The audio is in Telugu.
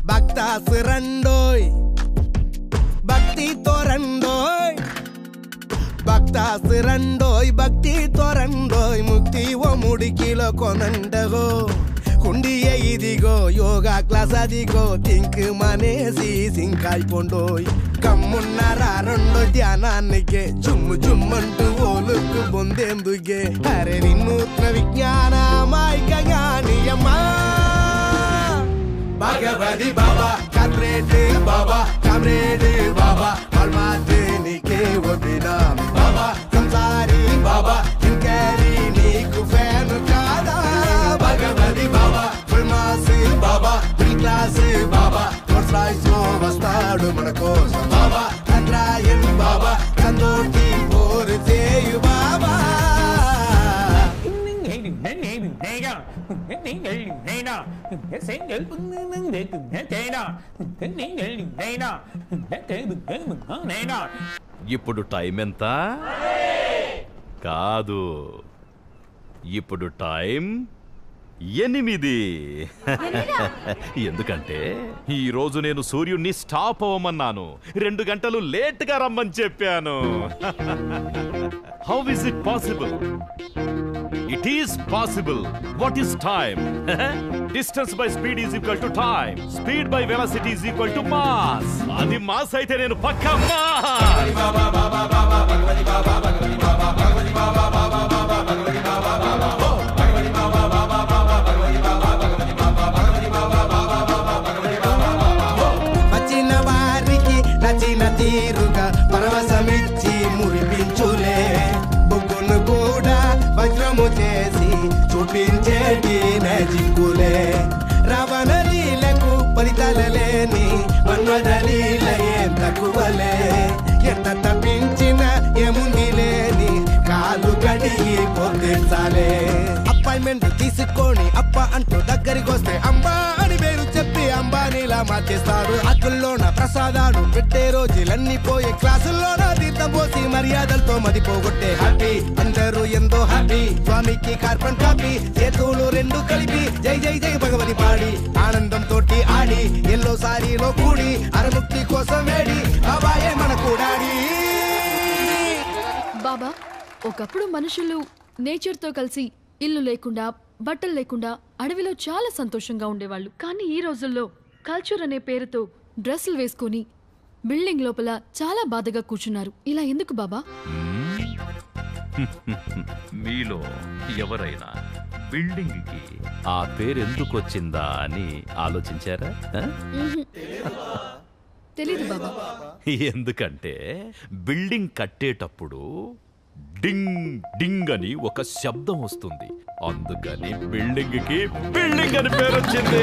భక్తాస్ రండోయ్ భక్తితో రండోయ్ భక్తాస్ రండోయ్ భక్తితో రండోయ్ ముక్తి ఓ ముడికిలో కొనండగో ಹುಂಡಿಯೇ ಇದಿಗೋ ಯೋಗ ಕ್ಲಾಸ್ ಅದಿಗೋ ತಿಂಕ್ ಮನೇಸಿ ಸಿಂಕಾಯ್ಕೊಂಡೋಯ್ ಕಮ್ಮುನ್ನರ రెండు ధ్యానానికి జుమ్ము జుమ్మంటూ ఓలుకు బొందేందుకే అరే వినూత్న విజ్ఞాన మాయిక జ్ఞానియమ్మా భగవతి బాబా కమ్రేడ్ బాబా పరమాత్మ నీకే వదినాం బాబా సంసారి బాబా ఇంకరి నీకు ఫ్యాన్ కాదా భగవతి బాబా ఫుల్మాసి బాబా క్లాస్ బాబా కోర్స్ లో వస్తాడు మన కోసం బాబా కంద్రాయన్ బాబా కందోటి పోరు చేయు బాబా ఇప్పుడు టైం ఎంత కాదు ఇప్పుడు టైం 8 ఎందుకంటే ఈ రోజు నేను సూర్యుడిని స్టాప్ అవ్వమన్నాను 2 గంటలు లేట్ గా రమ్మని చెప్పాను how is it possible it is possible what is time distance by speed is equal to time speed by velocity is equal to mass అది మాస్ అయితే నేను పక్కా తీరుగా పరవశమిచ్చి మురిపించులే బొగ్గును కూడా వజ్రము చేసి చూపించేటి మ్యాజిక్కులే రావణ లీలకు ఫలితాల లేని మన్మథ లీల ఏం తక్కువలే ఎంత తప్పించిన ఏముంది లేని కాలు కడిగి పొందించాలే అపాయింట్మెంట్ తీసుకొని అప్ప అంటూ దగ్గరికి వస్తే అంబా అని పేరు చెప్పి అంబానీలా మార్చేస్తాడు అక్కుల్లోన ప్రసాదాలు పెట్టే రోజులన్నీ పోయే క్లాసుల్లోన తీర్థం పోసి మర్యాదలతో మదిపోగొట్టే హ్యాపీ అందరూ ఎంతో హ్యాపీ స్వామికి కార్పన్ కాపీ చేతులు 2 కలిపి జై జై జై భగవతి పాడి ఆనందంతో ఆడి ఎల్లో సారీలో కూడి అరముక్తి కోసం వేడి బాబాయే మన కూడాడి బాబా ఒకప్పుడు మనుషులు నేచర్ తో కలిసి ఇల్లు లేకుండా బట్టలు లేకుండా అడవిలో చాలా సంతోషంగా ఉండేవాళ్ళు కానీ ఈ రోజుల్లో కల్చర్ అనే పేరుతో డ్రెస్సులు వేసుకొని బిల్డింగ్ లోపల చాలా బాధగా కూర్చున్నారు ఇలా ఎందుకు బాబా మీలో ఎవరైనా బిల్డింగ్ కి ఆ పేరు ఎందుకు వచ్చిందా అని ఆలోచించారా తెలీదు బాబా ఎందుకంటే బిల్డింగ్ కట్టేటప్పుడు డింగ్ డింగ్ అని ఒక శబ్దం వస్తుంది అందుకని బిల్డింగ్ కి బిల్డింగ్ అని పేరు వచ్చింది